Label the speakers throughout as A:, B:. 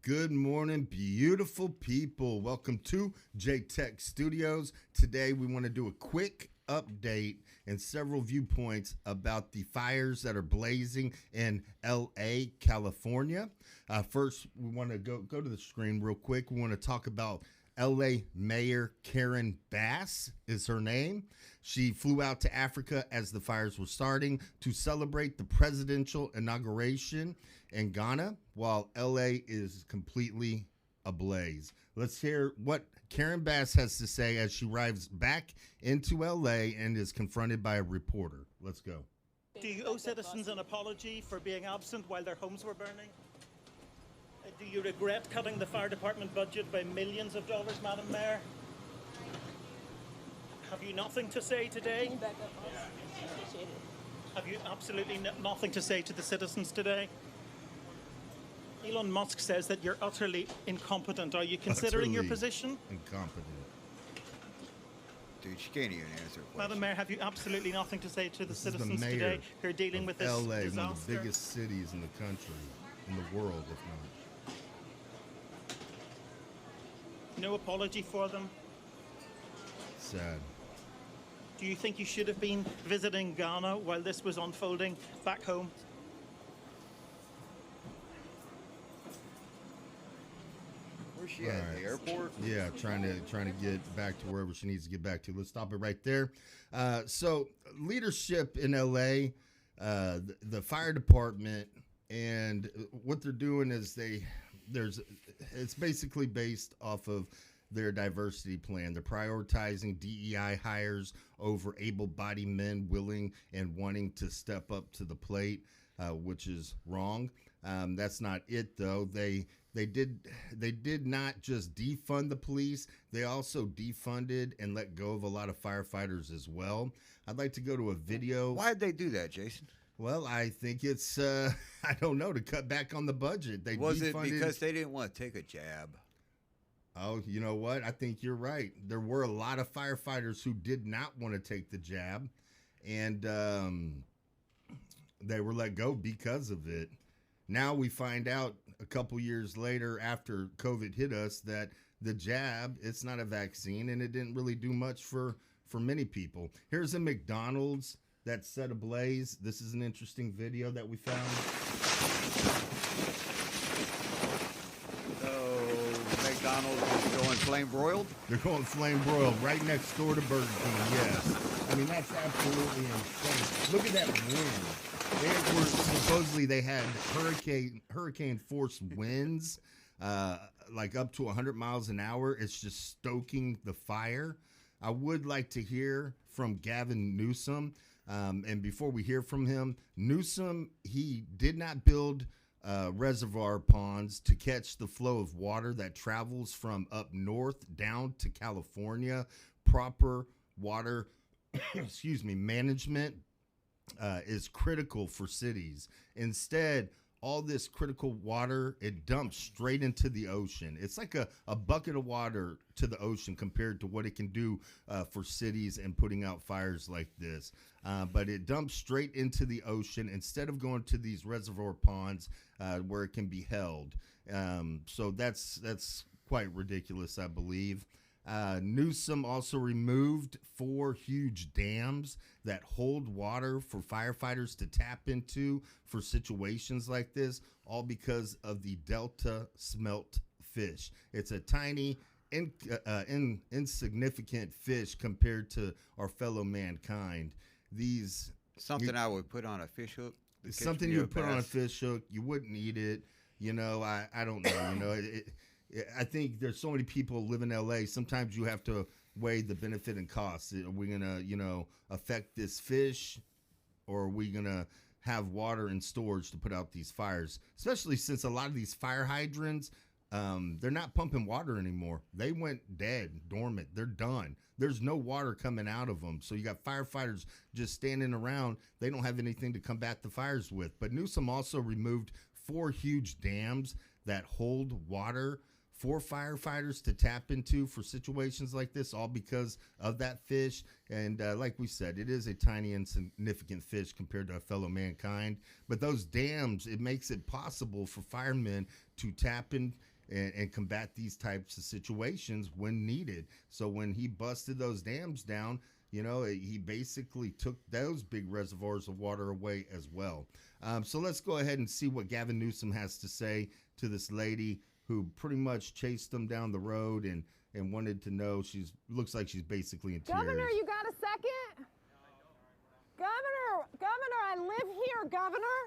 A: Good morning, beautiful people. Welcome to J-Tech Studios. Today, we want to do a quick update and several viewpoints about the fires that are blazing in L.A., California. First, we want to go to the screen real quick. We want to talk about L.A. Mayor Karen Bass is her name. She flew out to Africa as the fires were starting to celebrate the presidential inauguration in Ghana, while L.A. is completely ablaze. Let's hear what Karen Bass has to say as she arrives back into L.A. and is confronted by a reporter. Let's go.
B: Do you owe citizens an apology for being absent while their homes were burning? Do you regret cutting the fire department budget by millions of dollars, Madam Mayor? Have you nothing to say today?
C: Can you back up, please? Appreciate it.
B: Have you absolutely nothing to say to the citizens today? Elon Musk says that you're utterly incompetent. Are you considering your
A: Utterly
B: position?
A: Incompetent.
D: Dude, she can't even answer a question.
B: Madam Mayor, have you absolutely nothing to say to the
A: This is the
B: citizens
A: mayor
B: today who are dealing with this
A: L.A.,
B: disaster?
A: one of the biggest cities in the country, in the world, if not.
B: No apology for them?
A: Sad.
B: Do you think you should have been visiting Ghana while this was unfolding back home?
D: Where's she at?
A: Right.
D: The airport?
A: Yeah, trying to get back to wherever she needs to get back to. Let's stop it right there. So leadership in LA, the fire department, and what they're doing is it's basically based off of their diversity plan. They're prioritizing DEI hires over able-bodied men willing and wanting to step up to the plate, which is wrong. That's not it, though. They did not just defund the police, they also defunded and let go of a lot of firefighters as well. I'd like to go to a video.
D: Why'd they do that, Jason?
A: Well, I think it's, I don't know, to cut back on the budget. They
D: Was it
A: defunded.
D: because they didn't want to take a jab?
A: Oh, you know what? I think you're right. There were a lot of firefighters who did not want to take the jab, and they were let go because of it. Now we find out a couple years later after COVID hit us that the jab, it's not a vaccine, and it didn't really do much for many people. Here's a McDonald's that's set ablaze. This is an interesting video that we found.
D: So McDonald's is going flame broiled?
A: They're going flame broiled right next door to Burger King, yes. I mean, that's absolutely insane. Look at that wind. They had hurricane force winds, like up to 100 miles an hour. It's just stoking the fire. I would like to hear from Gavin Newsom. And before we hear from him, Newsom, he did not build reservoir ponds to catch the flow of water that travels from up north down to California. Proper water, management is critical for cities. Instead, all this critical water, it dumps straight into the ocean. It's like a bucket of water to the ocean compared to what it can do for cities and putting out fires like this. But it dumps straight into the ocean instead of going to these reservoir ponds where it can be held. So that's quite ridiculous, I believe. Newsom also removed 4 huge dams that hold water for firefighters to tap into for situations like this, all because of the Delta smelt fish. It's a tiny, insignificant fish compared to our fellow mankind.
D: Something I would put on a fish hook.
A: Something you would put on a fish hook. You wouldn't eat it. You know, I don't know. You know, I think there's so many people live in LA. Sometimes you have to weigh the benefit and cost. Are we going to, affect this fish, or are we going to have water in storage to put out these fires? Especially since a lot of these fire hydrants, they're not pumping water anymore. They went dead, dormant. They're done. There's no water coming out of them. So you got firefighters just standing around. They don't have anything to combat the fires with. But Newsom also removed 4 huge dams that hold water for firefighters to tap into for situations like this, all because of that fish. And like we said, it is a tiny, insignificant fish compared to a fellow mankind. But those dams, it makes it possible for firemen to tap in and combat these types of situations when needed. So when he busted those dams down, he basically took those big reservoirs of water away as well. So let's go ahead and see what Gavin Newsom has to say to this lady who pretty much chased them down the road and wanted to know. Looks like she's basically in tears.
E: Governor, you got a second? Governor, I live here, Governor.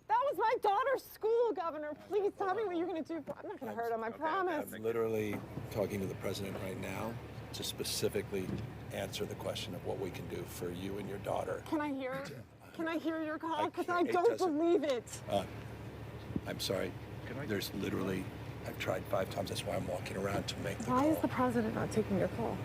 E: That was my daughter's school, Governor. Please tell me what you're going to do. I'm not going to hurt him, I promise.
F: I'm literally talking to the president right now to specifically answer the question of what we can do for you and your daughter.
E: Can I hear it? Can I hear your call? Because I
F: can't. It
E: don't
F: doesn't-
E: believe it.
F: I'm sorry. There's literally, I've tried 5 times. That's why I'm walking around to make the
E: Why
F: call.
E: is the president not taking your call?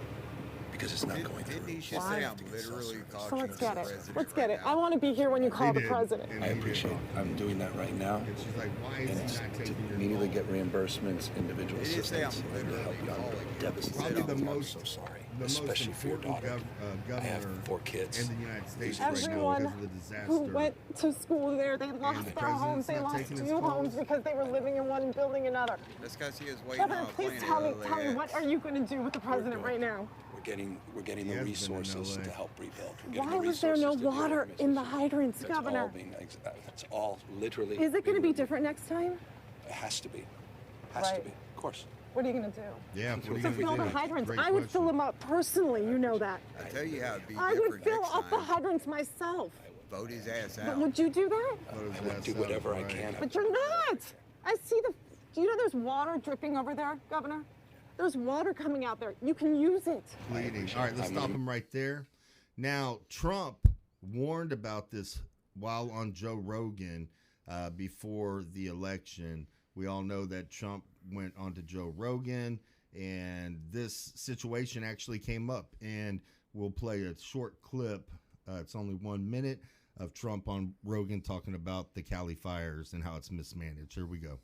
F: Because it's not going
D: Didn't
F: through.
D: he just say I'm literally talking
E: So let's
D: to
E: get
D: the
E: it.
D: president
E: Let's get
D: right
E: it.
D: now?
E: I want to be here when you call
A: He
E: the
A: did.
E: president.
A: And
F: I
A: he did.
F: appreciate it. I'm doing that right now.
A: And she's like, why
F: And
A: is
F: it's
A: he not
F: to
A: taking your
F: immediately
A: call?
F: get reimbursements, individual
D: Did he say I'm
F: assistance, and to
D: literally
F: help you.
D: calling
F: I'm
D: you?
F: devastated.
A: Probably the
F: I'm
A: most,
F: so sorry,
A: the
F: especially
A: most
F: for your
A: important
F: daughter. I have
A: governor
F: 4 kids.
A: in the United States right now
E: Everyone
A: because of the disaster.
E: who went to school there, they lost
A: the
E: their homes.
A: president's
E: They
A: not
E: lost
A: taking his
E: 2 homes
A: calls.
E: because they were living in one and building another.
D: That's because he was waiting
E: Governor,
D: on a
E: please
D: plane
E: tell me,
D: in
E: what are you going to do with the president
F: doing-
E: right now?
F: We're getting
A: He
F: the
A: has been in
F: resources
A: LA.
F: to help rebuild. We're getting
E: Why
F: the
E: was there no
F: resources to deal with
E: water in the
F: Mississippi.
E: hydrants,
F: That's all
E: Governor?
F: that's all literally.
E: Is it going to be
F: being-
E: different next time?
F: It has to be. Has
E: Right.
F: to be. Of course.
E: What are you going to do?
A: Yeah, what are you
E: To
A: gonna
E: fill
A: do?
E: the hydrants.
A: Great
E: I would fill
A: question.
E: them up personally, you know that.
D: I tell you how it'd be
E: I
D: different
E: would fill
D: next
E: up the
D: time.
E: hydrants myself.
D: Vote his ass
E: But
D: out.
E: would you do that?
A: What is
F: I would
A: that
F: do
A: stuff,
F: whatever I
A: right?
F: can.
E: But you're not. I see do you know there's water dripping over there, Governor? There's water coming out there. You can use it.
A: Bleeding. All right, let's stop him right there. Now, Trump warned about this while on Joe Rogan before the election. We all know that Trump went onto Joe Rogan, and this situation actually came up. And we'll play a short clip. It's only 1 minute of Trump on Rogan talking about the Cali fires and how it's mismanaged. Here we go.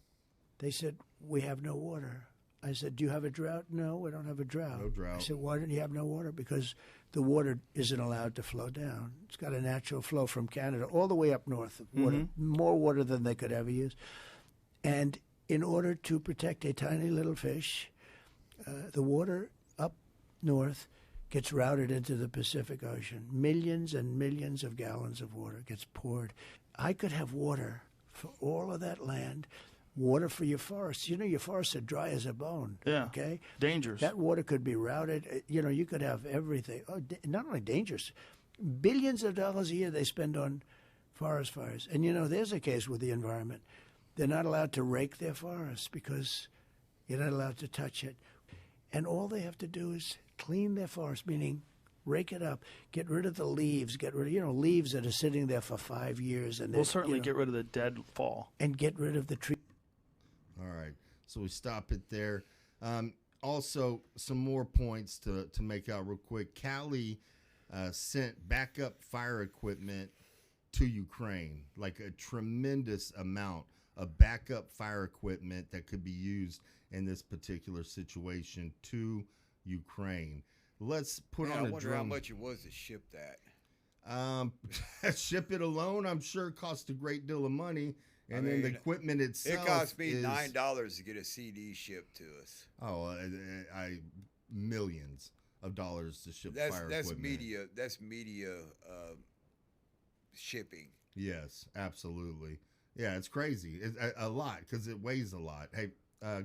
G: They said, we have no water. I said, do you have a drought? No, we don't have a drought.
A: No drought.
G: I said, why don't you have no water? Because the water isn't allowed to flow down. It's got a natural flow from Canada all the way up north. Water, more water than they could ever use. And in order to protect a tiny little fish, the water up north gets routed into the Pacific Ocean. Millions and millions of gallons of water gets poured. I could have water for all of that land, water for your forests. You know, your forests are dry as a bone.
H: Yeah.
G: Okay?
H: Dangerous.
G: That water could be routed. You know, you could have everything. Oh, not only dangerous, billions of dollars a year they spend on forest fires. And, you know, there's a case with the environment. They're not allowed to rake their forests because you're not allowed to touch it. And all they have to do is clean their forest, meaning rake it up, get rid of the leaves, get rid of, leaves that are sitting there for 5 years. And
H: We'll certainly get rid of the dead fall.
G: And get rid of the tree.
A: All right, so we stop it there. Also, some more points to make out real quick. Cali sent backup fire equipment to Ukraine, like a tremendous amount of backup fire equipment that could be used in this particular situation to Ukraine. Let's put on
D: I
A: a
D: wonder how
A: drum.
D: much it was to ship that.
A: Ship it alone, I'm sure, cost a great deal of money. And then the
D: mean,
A: equipment itself.
D: It cost me
A: is,
D: $9 to get a CD shipped to us.
A: Oh, millions of dollars to ship fire equipment.
D: That's media shipping.
A: Yes, absolutely. Yeah, it's crazy. It's a lot because it weighs a lot. Hey,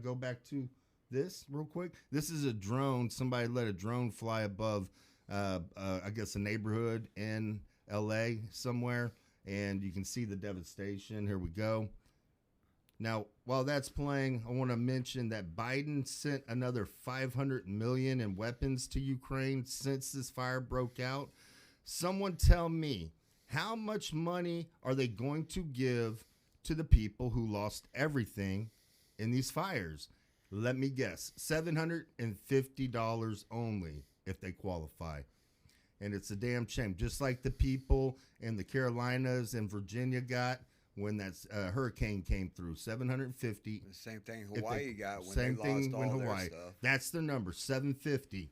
A: go back to this real quick. This is a drone. Somebody let a drone fly above, I guess, a neighborhood in L.A. somewhere. And you can see the devastation. Here we go. Now, while that's playing, I want to mention that Biden sent another $500 million in weapons to Ukraine since this fire broke out. Someone tell me, how much money are they going to give to the people who lost everything in these fires? Let me guess, $750 only if they qualify. And it's a damn shame. Just like the people in the Carolinas and Virginia got when that hurricane came through, $750.
D: The same thing Hawaii got when
A: same
D: they
A: thing
D: lost
A: when
D: all
A: Hawaii.
D: their stuff.
A: That's the number, $750.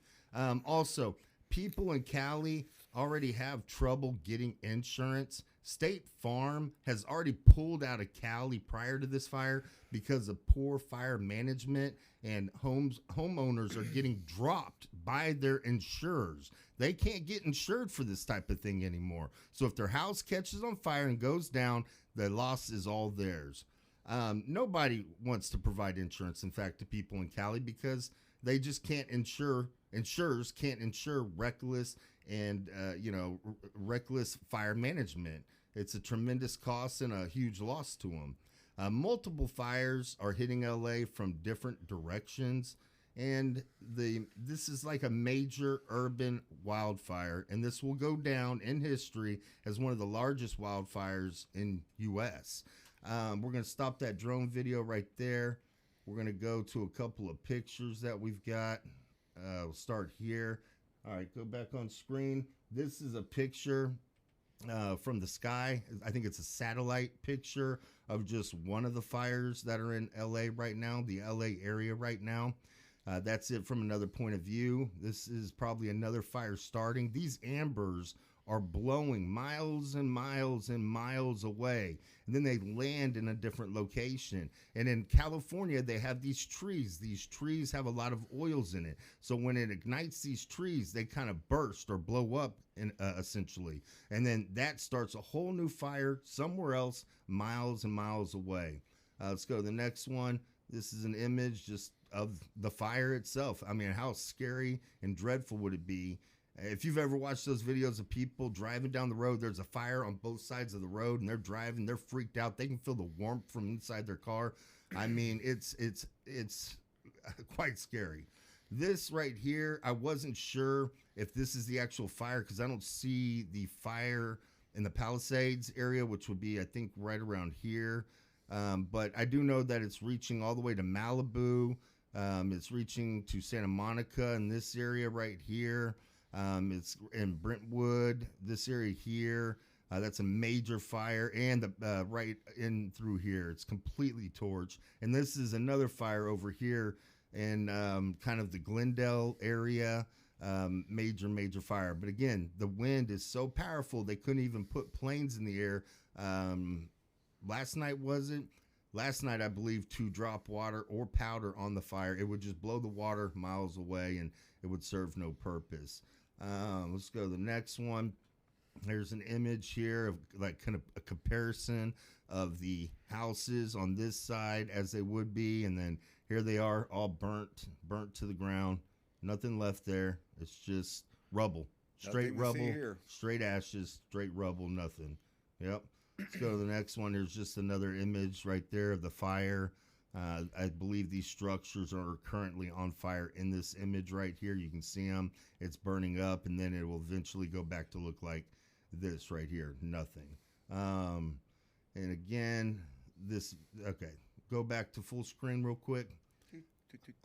A: Also, people in Cali already have trouble getting insurance. State Farm has already pulled out of Cali prior to this fire because of poor fire management, and homeowners are getting dropped by their insurers. They can't get insured for this type of thing anymore. So if their house catches on fire and goes down, the loss is all theirs. Nobody wants to provide insurance, in fact, to people in Cali because they just can't insure. Insurers can't insure reckless and reckless fire management. It's a tremendous cost and a huge loss to them. Multiple fires are hitting LA from different directions, and this is like a major urban wildfire, and this will go down in history as one of the largest wildfires in U.S. We're going to stop that drone video right there. We're going to go to a couple of pictures that we've got. We'll start here. All right, go back on screen. This is a picture from the sky. I think it's a satellite picture of just one of the fires that are in LA right now, the LA area right now. That's it from another point of view. This is probably another fire starting. These ambers are blowing miles and miles and miles away, and then they land in a different location. And in California, they have these trees. These trees have a lot of oils in it, so when it ignites these trees, they kind of burst or blow up essentially, and then that starts a whole new fire somewhere else miles and miles away. Let's go to the next one. This is an image just of the fire itself. I mean, how scary and dreadful would it be if you've ever watched those videos of people driving down the road? There's a fire on both sides of the road, and they're driving, they're freaked out. They can feel the warmth from inside their car. I mean, it's quite scary. This right here, I wasn't sure if this is the actual fire because I don't see the fire in the Palisades area, which would be, I think, right around here. But I do know that it's reaching all the way to Malibu. It's reaching to Santa Monica in this area right here. It's in Brentwood, this area here. That's a major fire, and right in through here, it's completely torched. And this is another fire over here in kind of the Glendale area. Major fire. But again, the wind is so powerful they couldn't even put planes in the air. Last night, was it? Last night, I believe, to drop water or powder on the fire. It would just blow the water miles away, and it would serve no purpose. Let's go to the next one. There's an image here of like kind of a comparison of the houses on this side as they would be, and then here they are, all burnt to the ground. Nothing left there. It's just rubble, straight rubble, straight ashes, straight rubble, nothing. Yep. Let's go to the next one. There's just another image right there of the fire. I believe these structures are currently on fire in this image right here. You can see them. It's burning up, and then it will eventually go back to look like this right here. Nothing. And again, this, okay, go back to full screen real quick.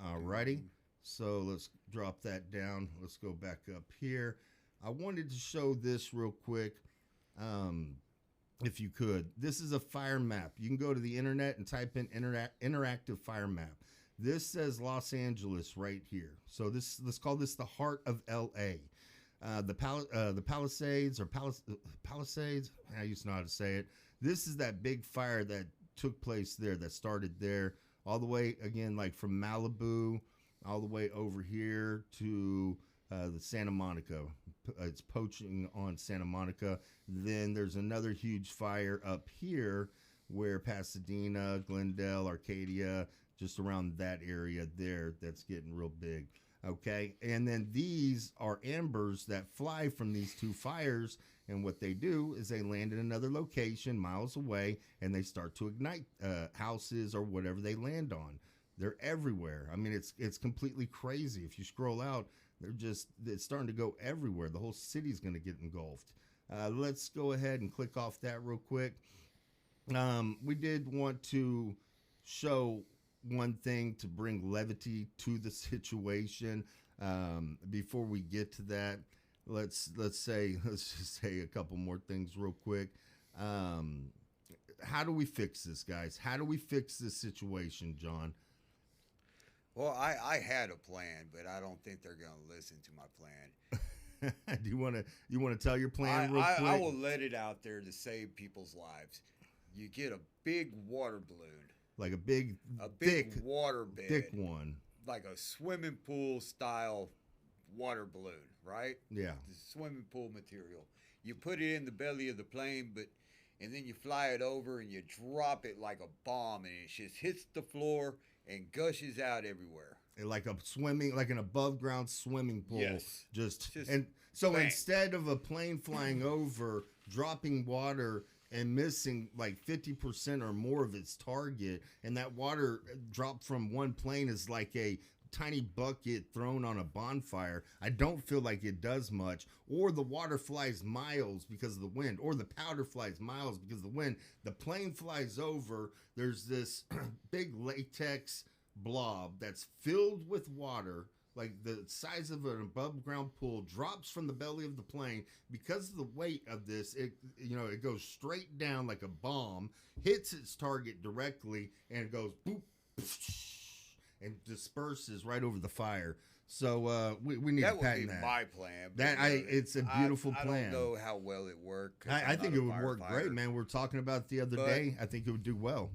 A: Alrighty. So let's drop that down. Let's go back up here. I wanted to show this real quick. If you could, this is a fire map. You can go to the internet and type in interactive fire map. This says Los Angeles right here. So this, let's call this the heart of LA. The Palisades or Palisades, I used to know how to say it. This is that big fire that took place there, that started there, all the way, again, like from Malibu, all the way over here to the Santa Monica. It's poaching on Santa Monica. Then there's another huge fire up here where Pasadena, Glendale, Arcadia, just around that area there, that's getting real big. Okay, and then these are embers that fly from these two fires, and what they do is they land in another location miles away, and they start to ignite houses or whatever they land on. They're everywhere. I mean, it's completely crazy. If you scroll out, it's starting to go everywhere. The whole city's going to get engulfed. Let's go ahead and click off that real quick. We did want to show one thing to bring levity to the situation. Before we get to that, let's just say a couple more things real quick. How do we fix this, guys? How do we fix this situation, John?
D: Well, I had a plan, but I don't think they're going to listen to my plan.
A: Do you want to tell your plan real quick?
D: I will let it out there to save people's lives. You get a big water balloon,
A: like a big
D: thick water bed,
A: thick one,
D: like a swimming pool style water balloon, right?
A: Yeah,
D: the swimming pool material. You put it in the belly of the plane, and then you fly it over and you drop it like a bomb, and it just hits the floor and gushes out everywhere.
A: Like an above ground swimming pool.
D: Yes.
A: And so
D: bang.
A: Instead of a plane flying over, dropping water and missing like 50% or more of its target, and that water dropped from one plane is like a tiny bucket thrown on a bonfire, I don't feel like it does much. Or the water flies miles because of the wind, or the powder flies miles because of the wind. The plane flies over, there's this big latex blob that's filled with water, like the size of an above ground pool, drops from the belly of the plane. Because of the weight of this, it goes straight down like a bomb, hits its target directly, and it goes boop, and disperses right over the fire. So we need to patent that.
D: That would be my plan.
A: It's a beautiful plan.
D: I don't know how well it worked.
A: I think it would work great, man. We were talking about it the other day. I think it would do well.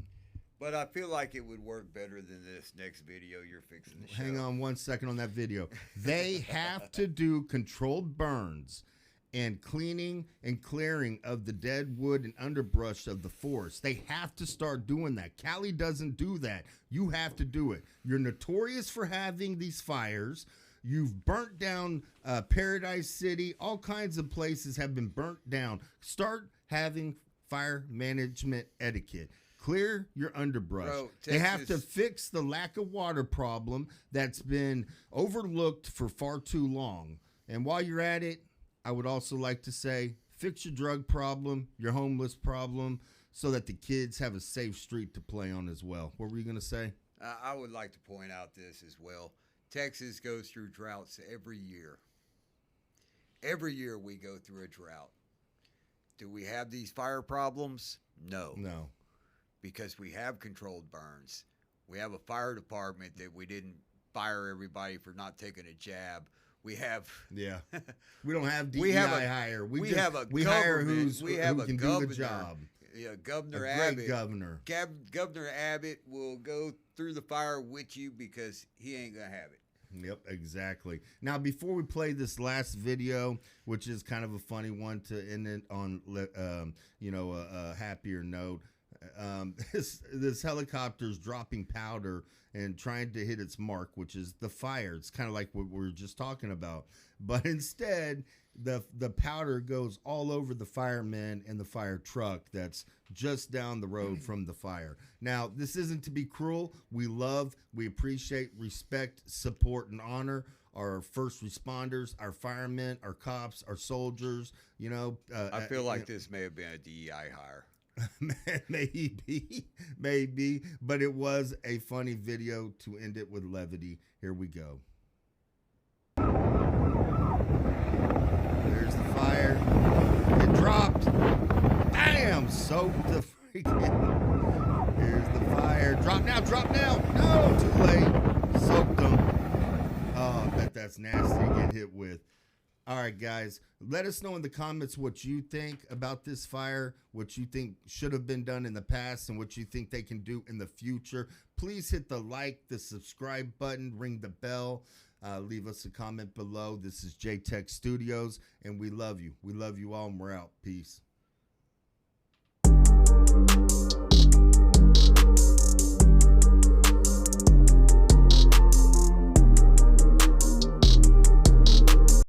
D: But I feel like it would work better than this next video you're fixing to show.
A: Hang on 1 second on that video. They have to do controlled burns and cleaning and clearing of the dead wood and underbrush of the forest. They have to start doing that. Cali doesn't do that. You have to do it. You're notorious for having these fires. You've burnt down Paradise City. All kinds of places have been burnt down. Start having fire management etiquette. Clear your underbrush.
D: Bro,
A: they have to fix the lack of water problem that's been overlooked for far too long. And while you're at it, I would also like to say, fix your drug problem, your homeless problem, so that the kids have a safe street to play on as well. What were you going to say?
D: I would like to point out this as well. Texas goes through droughts every year. Every year we go through a drought. Do we have these fire problems? No.
A: No.
D: Because we have controlled burns. We have a fire department that we didn't fire everybody for not taking a jab. We have
A: we don't have DEI hire. We hire who can do the job.
D: Yeah, Governor
A: Great
D: Abbott.
A: governor.
D: Governor Abbott will go through the fire with you because he ain't gonna have it.
A: Yep, exactly. Now, before we play this last video, which is kind of a funny one to end it on, a happier note. This helicopter's dropping powder and trying to hit its mark, which is the fire. It's kind of like what we were just talking about, but instead the powder goes all over the firemen and the fire truck that's just down the road from the fire. Now, this isn't to be cruel. We appreciate, respect, support, and honor our first responders, our firemen, our cops, our soldiers.
D: I feel like this may have been a DEI hire.
A: maybe, but it was a funny video to end it with levity. Here we go. There's the fire. It dropped. Damn, soaked the freaking. Here's the fire. Drop now, drop now. No, too late. Soaked them. Oh, I bet that's nasty to get hit with. All right, guys, let us know in the comments what you think about this fire, what you think should have been done in the past, and what you think they can do in the future. Please hit the like, the subscribe button, ring the bell, leave us a comment below. This is J-Tech Studios, and we love you. We love you all, and we're out. Peace.